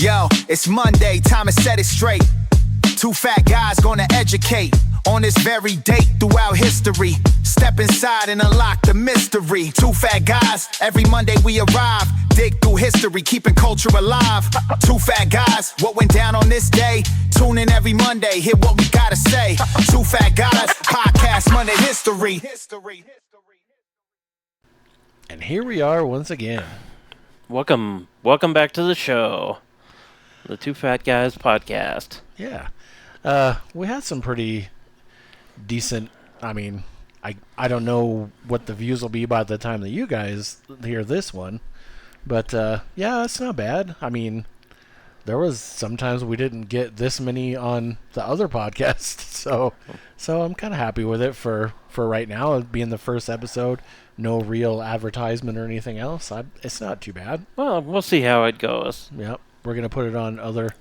Yo, it's Monday, time to set it straight. Two fat guys gonna educate on this very date throughout history. Step inside and unlock the mystery. Two fat guys, every Monday we arrive. Dig through history, keeping culture alive. Two fat guys, what went down on this day? Tune in every Monday, hear what we gotta say. Two fat guys, podcast Monday history. And here we are once again. Welcome back to the show. The Two Fat Guys podcast. Yeah. We had some pretty decent, I don't know what the views will be by the time that you guys hear this one. But, yeah, it's not bad. I mean, there was sometimes we didn't get this many on the other podcast. So I'm kind of happy with it for right now. It being the first episode, no real advertisement or anything else. It's not too bad. Well, we'll see how it goes. Yep. We're going to put it on other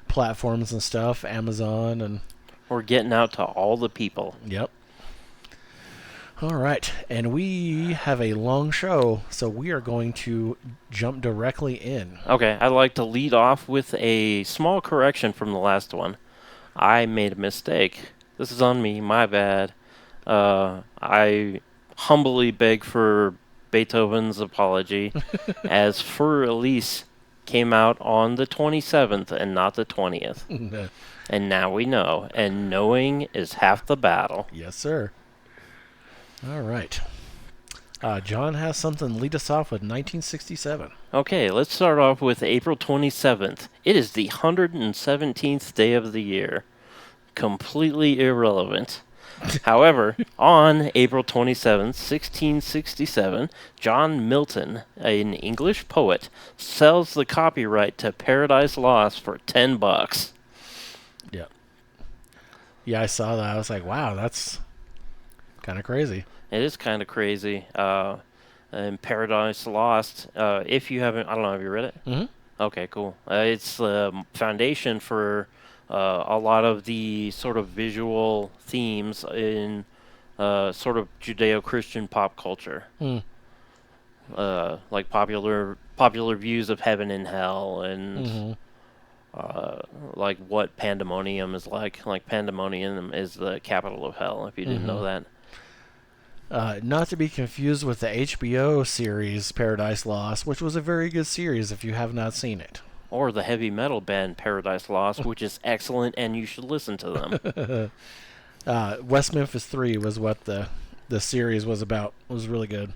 platforms and stuff, Amazon and... We're getting out to all the people. Yep. All right. And we have a long show, so we are going to jump directly in. Okay, I'd like to lead off with a small correction from the last one. I made a mistake. This is on me, my bad. I humbly beg for Beethoven's apology, as Fur Elise came out on the 27th and not the 20th. And now we know. And knowing is half the battle. Yes, sir. All right. John has something to lead us off with 1967. Okay, let's start off with April 27th. It is the 117th day of the year. Completely irrelevant. However, on April 27th, 1667, John Milton, an English poet, sells the copyright to Paradise Lost for $10. Yeah. Yeah, I saw that. I was like, wow, that's kind of crazy. It is kind of crazy. And Paradise Lost, if you haven't, I don't know, have you read it? Mm-hmm. Okay, cool. It's the foundation for a lot of the sort of visual themes in sort of Judeo-Christian pop culture. Like popular views of heaven and hell, and like what pandemonium is like. Like pandemonium is the capital of hell, if you didn't know that. Not to be confused with the HBO series Paradise Lost, which was a very good series if you have not seen it. Or the heavy metal band Paradise Lost, which is excellent, and you should listen to them. West Memphis 3 was what the series was about. It was really good.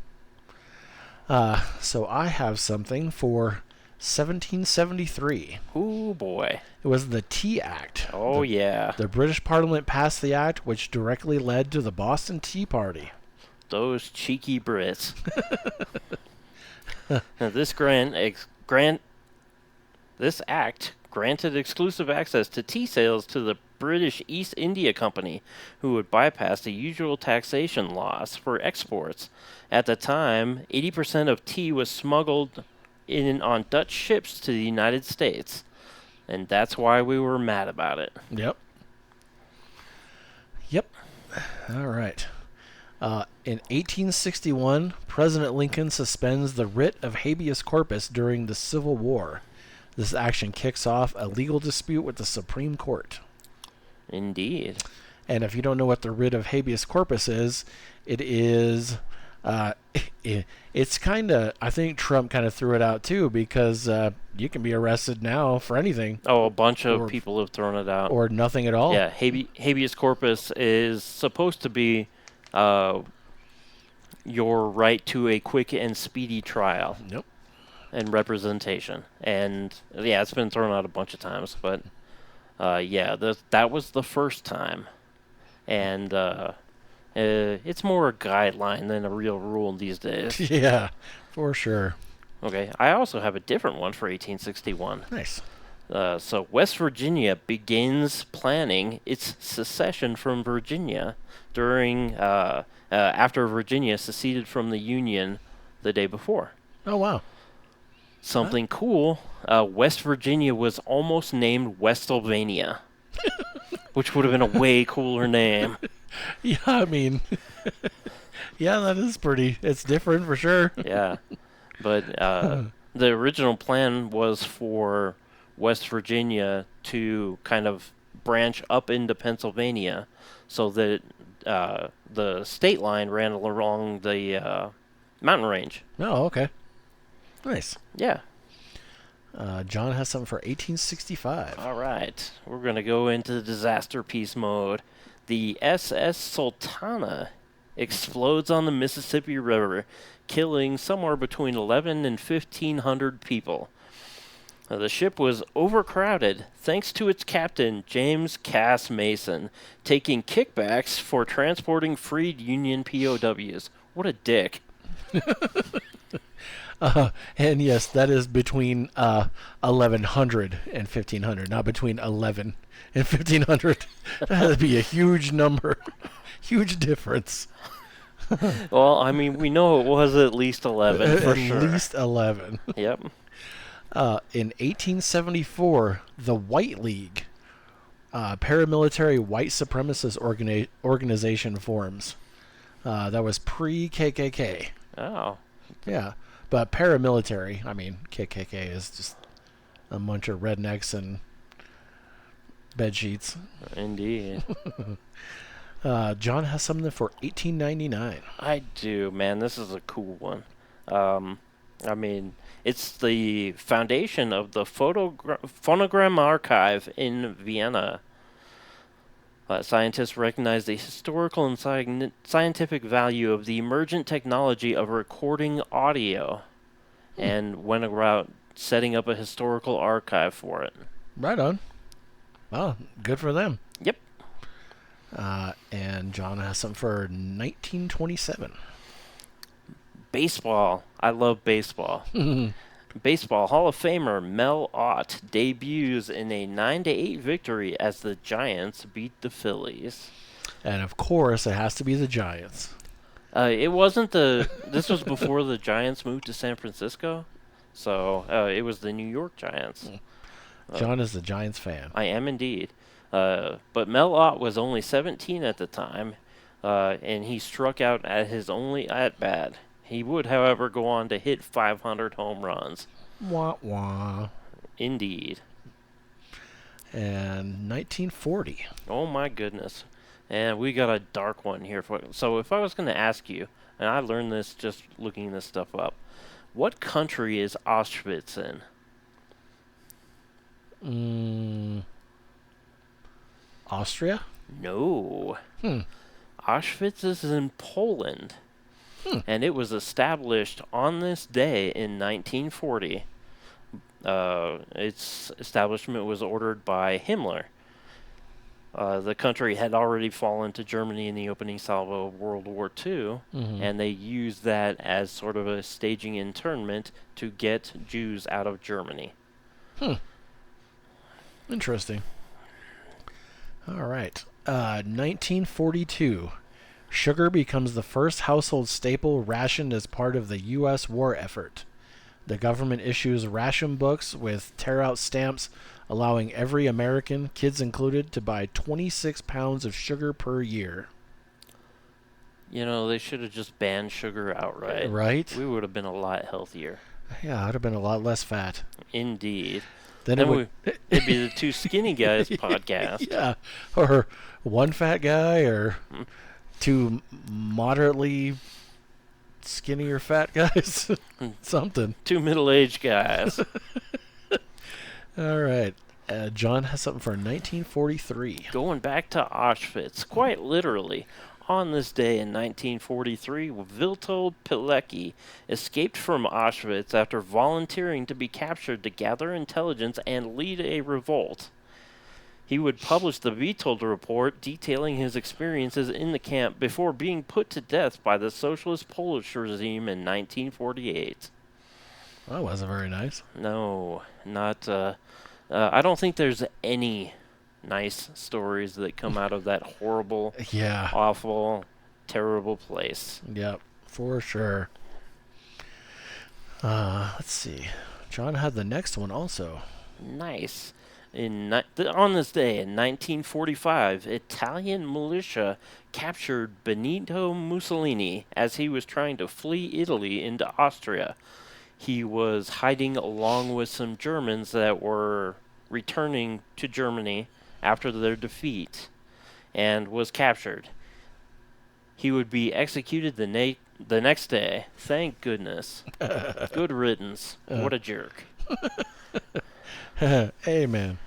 So I have something for 1773. Ooh, boy. It was the Tea Act. Oh, yeah. The British Parliament passed the act, which directly led to the Boston Tea Party. Those cheeky Brits. Now, this act granted exclusive access to tea sales to the British East India Company, who would bypass the usual taxation laws for exports. At the time, 80% of tea was smuggled in on Dutch ships to the United States. And that's why we were mad about it. Yep. All right. In 1861, President Lincoln suspends the writ of habeas corpus during the Civil War. This action kicks off a legal dispute with the Supreme Court. Indeed. And if you don't know what the writ of habeas corpus is, it is... it's kind of... I think Trump kind of threw it out, too, because you can be arrested now for anything. Oh, a bunch of people have thrown it out. Or nothing at all. Yeah, habeas corpus is supposed to be your right to a quick and speedy trial. Nope. And representation. And, yeah, it's been thrown out a bunch of times, but, yeah, that was the first time. And it's more a guideline than a real rule these days. Yeah, for sure. Okay, I also have a different one for 1861. Nice. So West Virginia begins planning its secession from Virginia during after Virginia seceded from the Union the day before. Oh, wow. Something cool, West Virginia was almost named Westsylvania, which would have been a way cooler name. Yeah, I mean, yeah, that is pretty, it's different for sure. Yeah, but the original plan was for West Virginia to kind of branch up into Pennsylvania, so that the state line ran along the mountain range. Oh, okay. Nice. Yeah. John has something for 1865. All right. We're going to go into the disaster piece mode. The SS Sultana explodes on the Mississippi River, killing somewhere between 11 and 1,500 people. The ship was overcrowded thanks to its captain, James Cass Mason, taking kickbacks for transporting freed Union POWs. What a dick. And yes, that is between 1,100 and 1,500, not between 11 and 1,500. That would be a huge number. Huge difference. Well, I mean, we know it was at least 11 for sure. At least 11. Yep. In 1874, the White League, paramilitary white supremacist organization forms. That was pre-KKK. Oh. Yeah, but paramilitary, I mean, KKK is just a bunch of rednecks and bed sheets. Indeed. John has something for 1899. I do, man. This is a cool one. I mean, it's the foundation of the phonogram archive in Vienna. Scientists recognize the historical and scientific value of the emergent technology of recording audio and went about setting up a historical archive for it. Right on. Well, good for them. Yep. And John has something for 1927. Baseball. I love baseball. Baseball Hall of Famer Mel Ott debuts in a 9-8 victory as the Giants beat the Phillies. And of course, it has to be the Giants. It wasn't the. This was before the Giants moved to San Francisco, so it was the New York Giants. John is the Giants fan. I am indeed. But Mel Ott was only 17 at the time, and he struck out at his only at bat. He would, however, go on to hit 500 home runs. Wah wah. Indeed. And 1940. Oh my goodness. And we got a dark one here. So if I was going to ask you, and I learned this just looking this stuff up, what country is Auschwitz in? Austria? No. Auschwitz is in Poland. And it was established on this day in 1940. Its establishment was ordered by Himmler. The country had already fallen to Germany in the opening salvo of World War II, and they used that as sort of a staging internment to get Jews out of Germany. Interesting. All right. 1942. Sugar becomes the first household staple rationed as part of the U.S. war effort. The government issues ration books with tear-out stamps, allowing every American, kids included, to buy 26 pounds of sugar per year. You know, they should have just banned sugar outright. Right? We would have been a lot healthier. Yeah, it would have been a lot less fat. Indeed. Then it'd be the Two Skinny Guys podcast. Yeah, or one fat guy, or two moderately skinnier fat guys. Something. Two middle-aged guys. All right. John has something for 1943. Going back to Auschwitz, quite literally. On this day in 1943, Witold Pilecki escaped from Auschwitz after volunteering to be captured to gather intelligence and lead a revolt. He would publish the Witold Report detailing his experiences in the camp before being put to death by the socialist Polish regime in 1948. That wasn't very nice. No, not. I don't think there's any nice stories that come out of that horrible, awful, terrible place. Yep, for sure. Let's see. John had the next one also. Nice. On this day in 1945, Italian militia captured Benito Mussolini as he was trying to flee Italy into Austria. He was hiding along with some Germans that were returning to Germany after their defeat and was captured. He would be executed the next day. Thank goodness. Good riddance. What a jerk. Amen.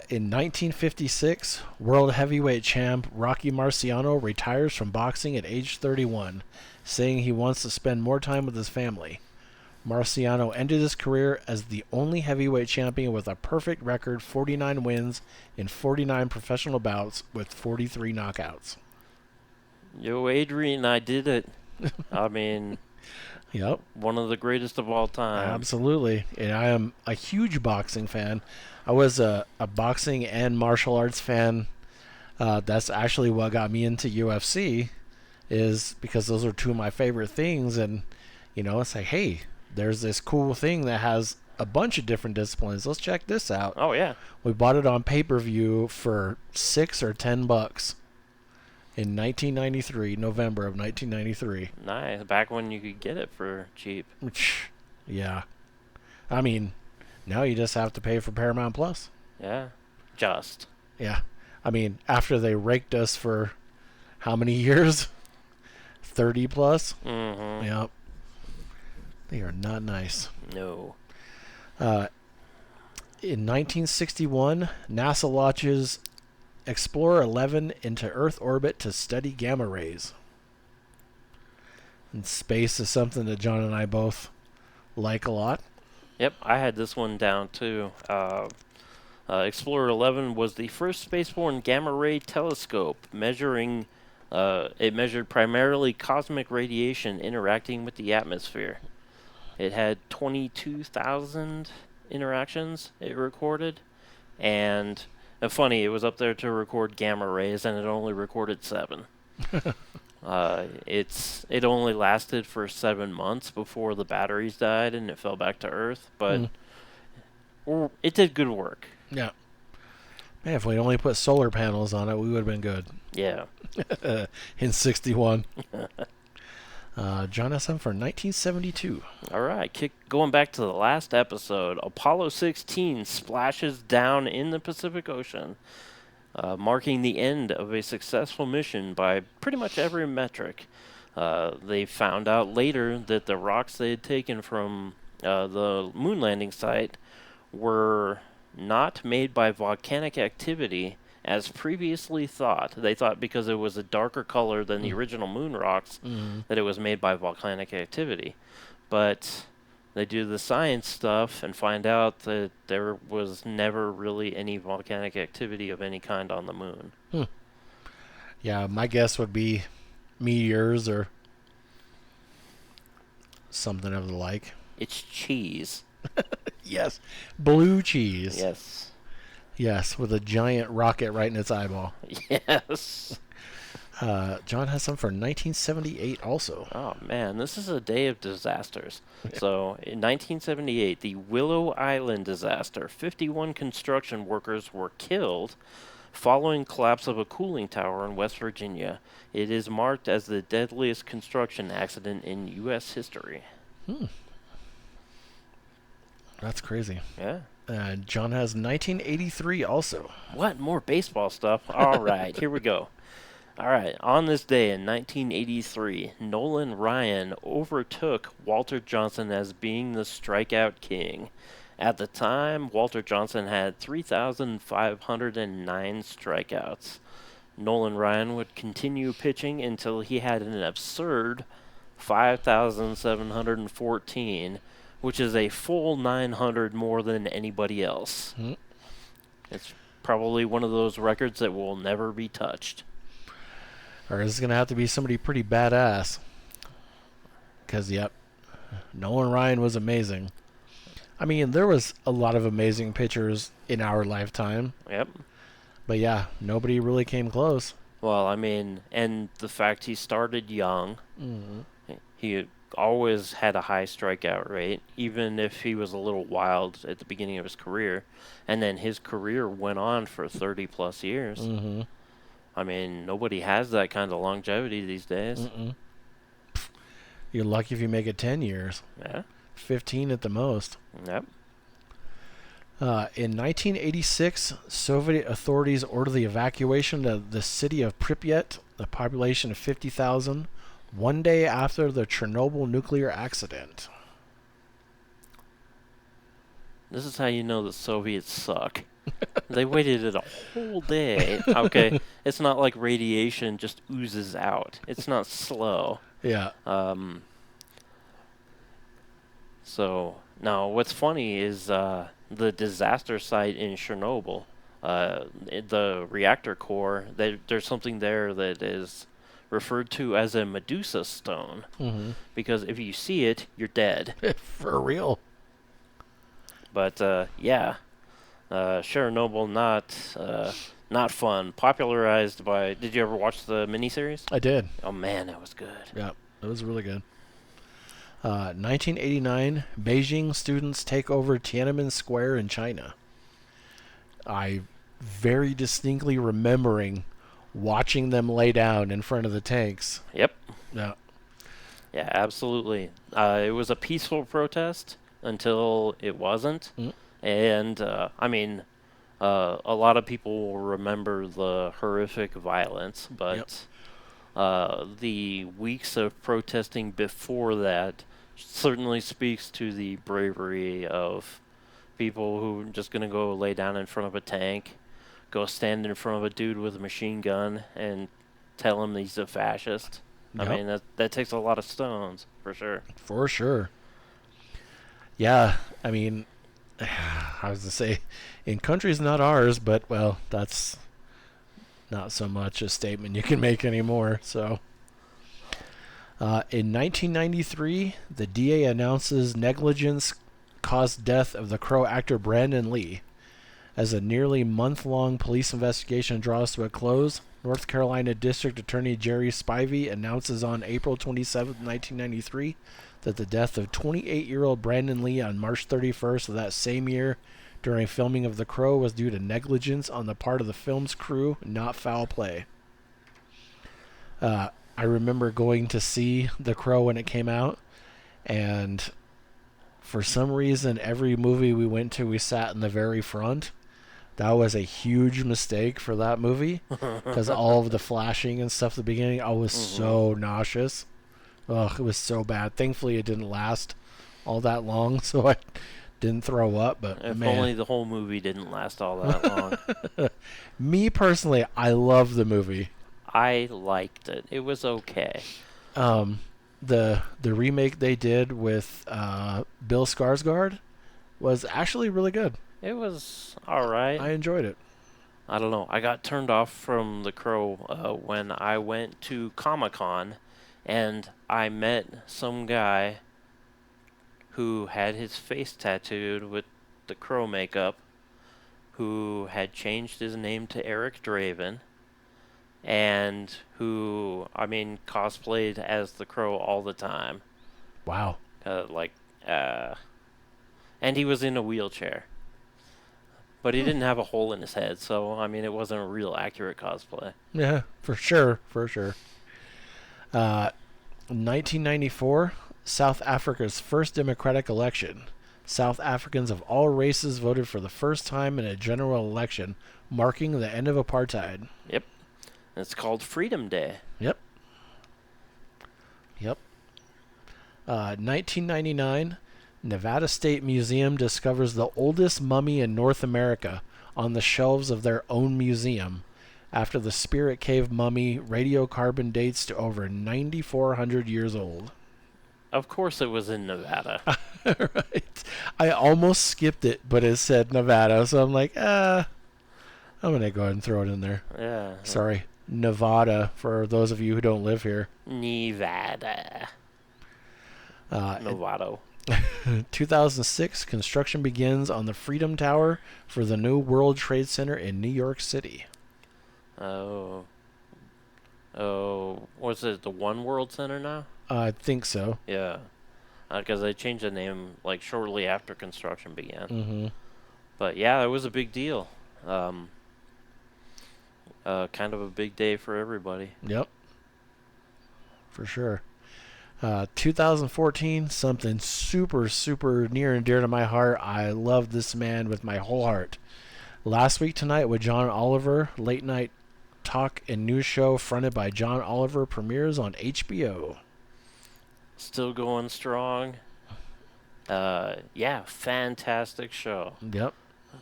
In 1956, world heavyweight champ Rocky Marciano retires from boxing at age 31, saying he wants to spend more time with his family. Marciano ended his career as the only heavyweight champion with a perfect record, 49 wins in 49 professional bouts with 43 knockouts. Yo, Adrian, I did it. I mean, Yep. one of the greatest of all time. Absolutely. And I am a huge boxing fan. I was a boxing and martial arts fan. That's actually what got me into UFC, is because those are two of my favorite things. And, it's like, hey, there's this cool thing that has a bunch of different disciplines. Let's check this out. Oh, yeah. We bought it on pay-per-view for $6 or $10 in 1993, November of 1993. Nice. Back when you could get it for cheap. Yeah. I mean, now you just have to pay for Paramount Plus. Yeah. Just. Yeah. I mean, after they raked us for how many years? 30 plus? Mm-hmm. Yep. They are not nice. No. In 1961, NASA launches Explorer 11 into Earth orbit to study gamma rays. And space is something that John and I both like a lot. Yep, I had this one down too. Explorer 11 was the first spaceborne gamma ray telescope it measured primarily cosmic radiation interacting with the atmosphere. It had 22,000 interactions it recorded, and funny, it was up there to record gamma rays, and it only recorded 7. It only lasted for 7 months before the batteries died and it fell back to Earth, but it did good work. Yeah. Man, if we'd only put solar panels on it, we would have been good. Yeah. In 61. John has some for 1972. All right, going back to the last episode, Apollo 16 splashes down in the Pacific Ocean, marking the end of a successful mission by pretty much every metric. They found out later that the rocks they had taken from the moon landing site were not made by volcanic activity as previously thought. They thought because it was a darker color than the original moon rocks that it was made by volcanic activity. But they do the science stuff and find out that there was never really any volcanic activity of any kind on the moon. Yeah, my guess would be meteors or something of the like. It's cheese. Yes. Blue cheese. Yes. Yes, with a giant rocket right in its eyeball. Yes. John has some for 1978 also. Oh, man, this is a day of disasters. So, in 1978, the Willow Island disaster, 51 construction workers were killed following collapse of a cooling tower in West Virginia. It is marked as the deadliest construction accident in U.S. history. That's crazy. Yeah. John has 1983 also. What? More baseball stuff? All right, here we go. All right, on this day in 1983, Nolan Ryan overtook Walter Johnson as being the strikeout king. At the time, Walter Johnson had 3,509 strikeouts. Nolan Ryan would continue pitching until he had an absurd 5,714, which is a full 900 more than anybody else. It's probably one of those records that will never be touched. Or is it going to have to be somebody pretty badass? Because, yep, Nolan Ryan was amazing. I mean, there was a lot of amazing pitchers in our lifetime. Yep. But, yeah, nobody really came close. Well, I mean, and the fact he started young, he always had a high strikeout rate, even if he was a little wild at the beginning of his career. And then his career went on for 30-plus years. I mean, nobody has that kind of longevity these days. You're lucky if you make it 10 years. Yeah. 15 at the most. Yep. In 1986, Soviet authorities ordered the evacuation of the city of Pripyat, a population of 50,000, one day after the Chernobyl nuclear accident. This is how you know the Soviets suck. They waited a whole day. Okay, it's not like radiation just oozes out. It's not slow. Yeah. So now, what's funny is the disaster site in Chernobyl. The reactor core. There's something there that is referred to as a Medusa stone, Mm-hmm. because if you see it, you're dead. For real. But yeah, Chernobyl not fun. Popularized by. Did you ever watch the miniseries? I did. Oh man, that was good. Yeah, it was really good. 1989, Beijing students take over Tiananmen Square in China. I very distinctly remembering watching them lay down in front of the tanks. Yep. Yeah. Yeah, absolutely. It was a peaceful protest until it wasn't. Mm. And, I mean, a lot of people will remember the horrific violence, but the weeks of protesting before that certainly speaks to the bravery of people who are just going to go lay down in front of a tank, go stand in front of a dude with a machine gun and tell him he's a fascist. Yep. I mean, that takes a lot of stones, for sure. For sure. Yeah, I mean, I was to say, in countries not ours, but, well, that's not so much a statement you can make anymore, so. In 1993, the DA announces negligence caused death of the Crow actor Brandon Lee. As a nearly month-long police investigation draws to a close, North Carolina District Attorney Jerry Spivey announces on April 27, 1993, that the death of 28-year-old Brandon Lee on March 31st of that same year during filming of The Crow was due to negligence on the part of the film's crew, not foul play. I remember going to see The Crow when it came out, and for some reason, every movie we went to, we sat in the very front. That was a huge mistake for that movie, because all of the flashing and stuff at the beginning, I was so nauseous. Ugh, it was so bad. Thankfully, it didn't last all that long, so I didn't throw up, but If man. only the whole movie didn't last all that long. Me personally, I love the movie. I liked it. It was okay. The remake they did with Bill Skarsgård was actually really good. It was all right. I enjoyed it. I don't know. I got turned off from The Crow when I went to Comic-Con, and I met some guy who had his face tattooed with the Crow makeup, who had changed his name to Eric Draven, and who, I mean, cosplayed as the Crow all the time. Wow. And he was in a wheelchair. But he didn't have a hole in his head, so, I mean, it wasn't a real accurate cosplay. Yeah, for sure. 1994, South Africa's first democratic election. South Africans of all races voted for the first time in a general election, marking the end of apartheid. Yep. It's called Freedom Day. Yep. 1999, Nevada State Museum discovers the oldest mummy in North America on the shelves of their own museum, after the Spirit Cave mummy radiocarbon dates to over 9,400 years old. Of course it was in Nevada. Right. I almost skipped it, but it said Nevada, so I'm like, I'm going to go ahead and throw it in there. Yeah. Sorry. Nevada, for those of you who don't live here. Nevada. Novato. 2006, construction begins on the Freedom Tower for the new World Trade Center in New York City. Oh, what's it, the One World Center now? I think so. Yeah. Because they changed the name, like, shortly after construction began. Mm-hmm. But, yeah, it was a big deal. Kind of a big day for everybody. Yep. For sure. 2014, something super, super near and dear to my heart. I love this man with my whole heart. Last Week Tonight with John Oliver, late night talk and news show fronted by John Oliver, premieres on HBO. Still going strong. Yeah, fantastic show. Yep.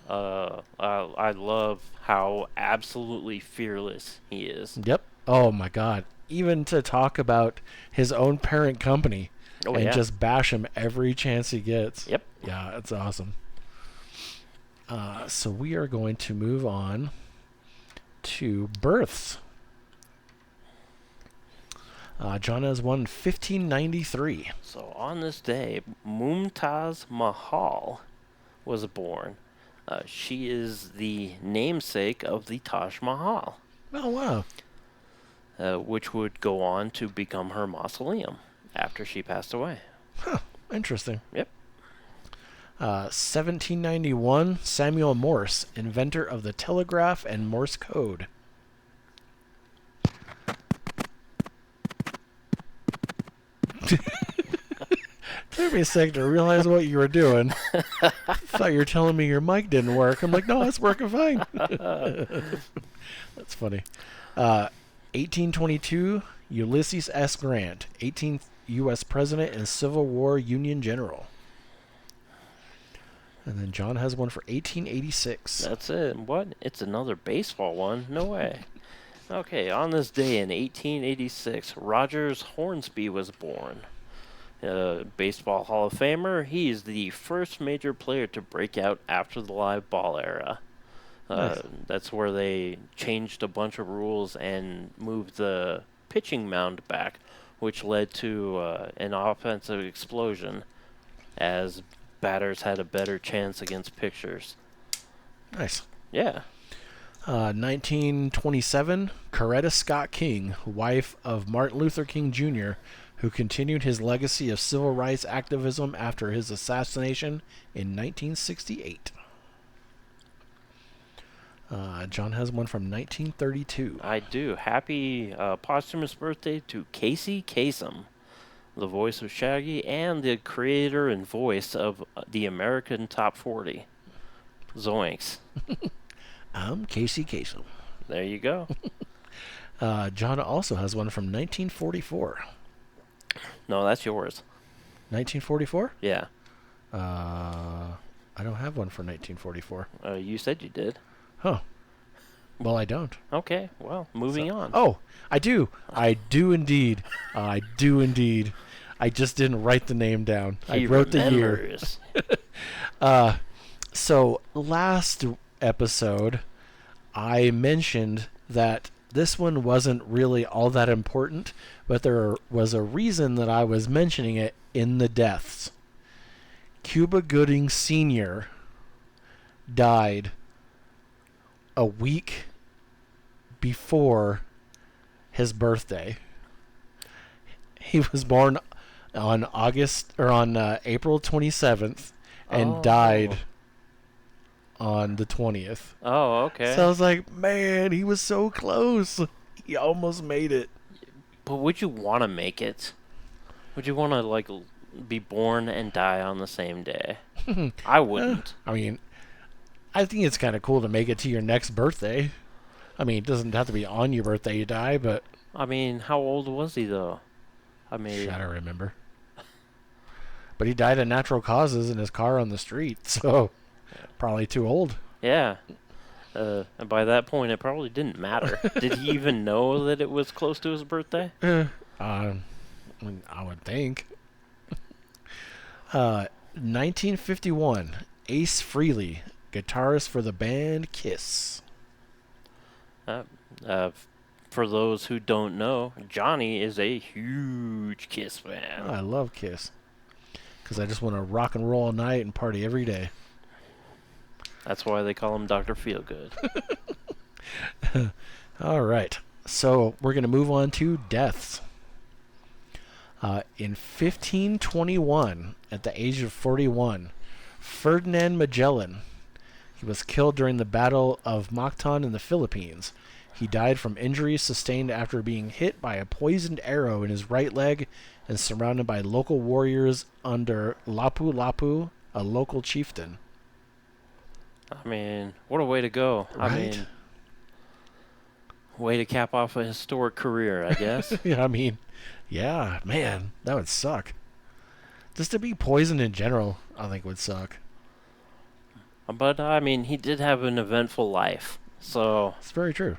I love how absolutely fearless he is. Yep. Oh my God. Even to talk about his own parent company Oh, and yeah. just bash him every chance he gets. Yep. Yeah, it's awesome. So we are going to move on to births. John has one 1593. So on this day, Mumtaz Mahal was born. She is the namesake of the Taj Mahal, Oh, wow. which would go on to become her mausoleum after she passed away. Interesting. Yep. 1791, Samuel Morse, inventor of the telegraph and Morse code. Took me a second to realize what you were doing. Thought you were telling me your mic didn't work. I'm like, no, it's working fine. That's funny. 1822, Ulysses S. Grant, 18th U.S. President and Civil War Union General. And then John has one for 1886. That's it. What? It's another baseball one? No way. Okay, on this day in 1886, Rogers Hornsby was born. Baseball Hall of Famer. He is the first major player to break out after the live ball era. Nice. That's where they changed a bunch of rules and moved the pitching mound back, which led to an offensive explosion as batters had a better chance against pitchers. Nice. Yeah. 1927, Coretta Scott King, wife of Martin Luther King Jr., who continued his legacy of civil rights activism after his assassination in 1968. John has one from 1932. I do. Happy posthumous birthday to Casey Kasem, the voice of Shaggy and the creator and voice of the American Top 40. Zoinks. I'm Casey Kasem. There you go. John also has one from 1944. No, that's yours. 1944? Yeah. I don't have one for 1944. You said you did. Huh. Well, I don't. Okay, well, moving on. Oh, I do. I do indeed. I do indeed. I just didn't write the name down. He I wrote the year. remembers. So last episode, I mentioned that this one wasn't really all that important, but there was a reason that I was mentioning it in the deaths. Cuba Gooding Sr. died a week before his birthday. He was born on April 27th and died on the 20th. Oh, okay. So I was like, man, he was so close. He almost made it. But would you want to make it? Would you want to, be born and die on the same day? I wouldn't. I mean, I think it's kind of cool to make it to your next birthday. I mean, it doesn't have to be on your birthday you die, but... I mean, how old was he, though? I mean... I don't remember. But he died of natural causes in his car on the street, so... Probably too old. Yeah. And by that point, it probably didn't matter. Did he even know that it was close to his birthday? I would think. 1951, Ace Frehley, guitarist for the band Kiss. For those who don't know, Johnny is a huge Kiss fan. I love Kiss. Because I just want to rock and roll all night and party every day. That's why they call him Dr. Feelgood. All right. So we're going to move on to deaths. In 1521, at the age of 41, Ferdinand Magellan, he was killed during the Battle of Mactan in the Philippines. He died from injuries sustained after being hit by a poisoned arrow in his right leg and surrounded by local warriors under Lapu Lapu, a local chieftain. I mean, what a way to go. I Right? mean, way to cap off a historic career, I guess. Yeah, I mean, yeah, man, that would suck. Just to be poisoned in general, I think would suck. But, I mean, he did have an eventful life. So, It's very true.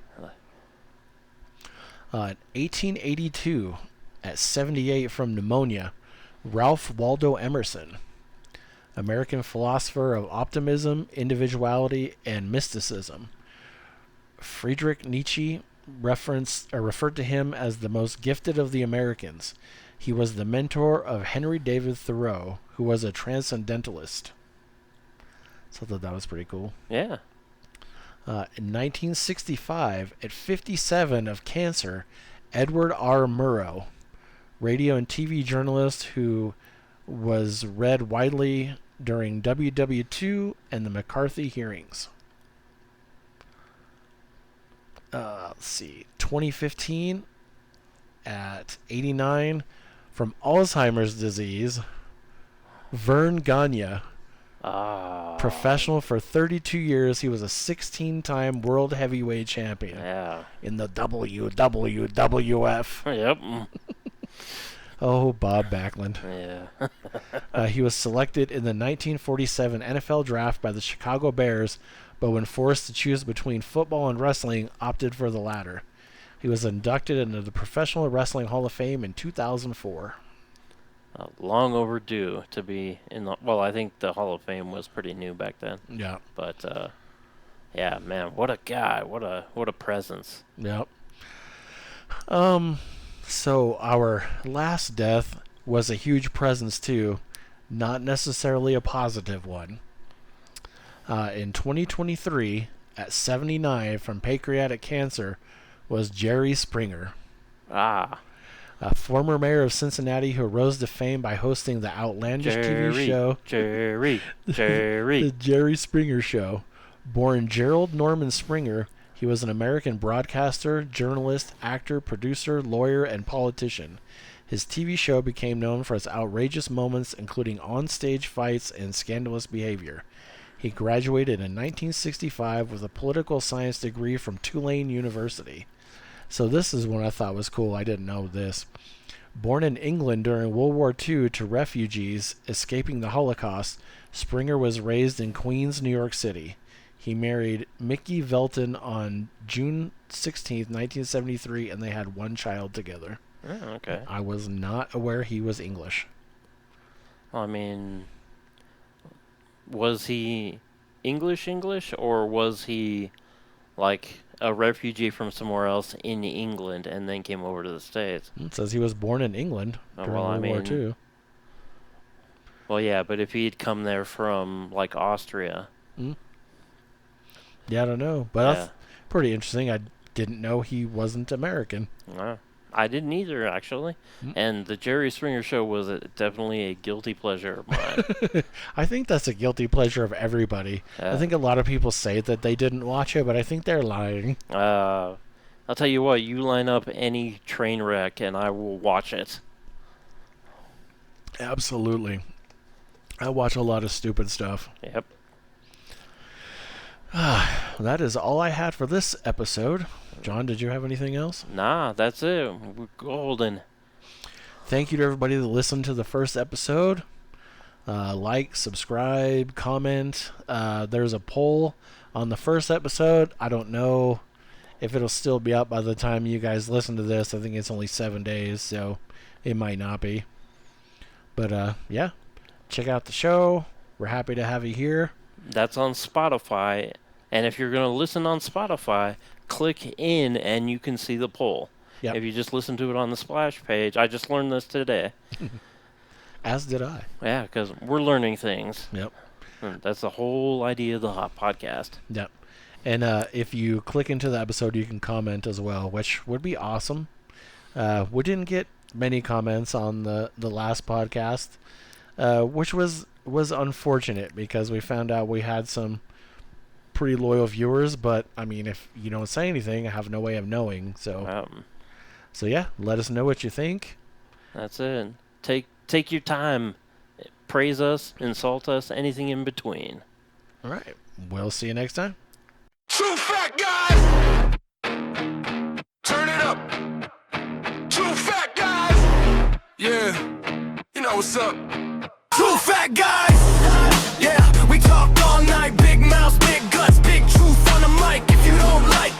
In 1882, at 78 from pneumonia, Ralph Waldo Emerson, American philosopher of optimism, individuality, and mysticism. Friedrich Nietzsche referred to him as the most gifted of the Americans. He was the mentor of Henry David Thoreau, who was a transcendentalist. So I thought that was pretty cool. yeah. In 1965, at 57 of cancer, Edward R. Murrow, radio and TV journalist who was read widely during WW2 and the McCarthy hearings. Let's see, 2015, at 89, from Alzheimer's disease, Vern Gagne, professional for 32 years. He was a 16-time world heavyweight champion Yeah. in the WWF. Yep. Oh, Bob Backlund. Yeah. He was selected in the 1947 NFL draft by the Chicago Bears, but when forced to choose between football and wrestling, opted for the latter. He was inducted into the Professional Wrestling Hall of Fame in 2004. Long overdue to be in the... Well, I think the Hall of Fame was pretty new back then. Yeah. But, yeah, man, what a guy. What a presence. Yep. So our last death was a huge presence too, not necessarily a positive one. In 2023, at 79 from pancreatic cancer, was Jerry Springer, a former mayor of Cincinnati who rose to fame by hosting the outlandish TV show Jerry. The Jerry Springer Show. Born Gerald Norman Springer, he was an American broadcaster, journalist, actor, producer, lawyer, and politician. His TV show became known for its outrageous moments, including on-stage fights and scandalous behavior. He graduated in 1965 with a political science degree from Tulane University. So this is one I thought was cool. I didn't know this. Born in England during World War II to refugees escaping the Holocaust, Springer was raised in Queens, New York City. He married Mickey Velton on June 16, 1973, and they had one child together. Oh, okay. I was not aware he was English. I mean, was he English, or was he like a refugee from somewhere else in England and then came over to the States? It says he was born in England during World War II. Well, yeah, but if he'd come there from like Austria. Yeah, I don't know. But that's pretty interesting. I didn't know he wasn't American. I didn't either, actually. And the Jerry Springer Show was definitely a guilty pleasure of mine. I think that's a guilty pleasure of everybody. I think a lot of people say that they didn't watch it, but I think they're lying. I'll tell you what, you line up any train wreck and I will watch it. Absolutely. I watch a lot of stupid stuff. Yep. That is all I had for this episode. John, did you have anything else? Nah, that's it. We're golden. Thank you to everybody that listened to the first episode. Like, subscribe, comment. There's a poll on the first episode. I don't know if it'll still be up by the time you guys listen to this. I think it's only 7 days, so it might not be. But, yeah, check out the show. We're happy to have you here. That's on Spotify. And if you're going to listen on Spotify, click in and you can see the poll. Yep. If you just listen to it on the splash page, I just learned this today. As did I. Yeah, because we're learning things. Yep. And that's the whole idea of the Hot Podcast. Yep. And if you click into the episode, you can comment as well, which would be awesome. We didn't get many comments on the last podcast, which was unfortunate because we found out we had some pretty loyal viewers, but I mean, if you don't say anything, I have no way of knowing. So, so yeah, let us know what you think. That's it. Take your time. Praise us, insult us, anything in between. All right. We'll see you next time. Two fat guys! Turn it up. Two fat guys! Yeah, you know what's up. Two fat guys. Yeah, we talk all night. Big mouths, big guts, big truth on the mic. If you don't like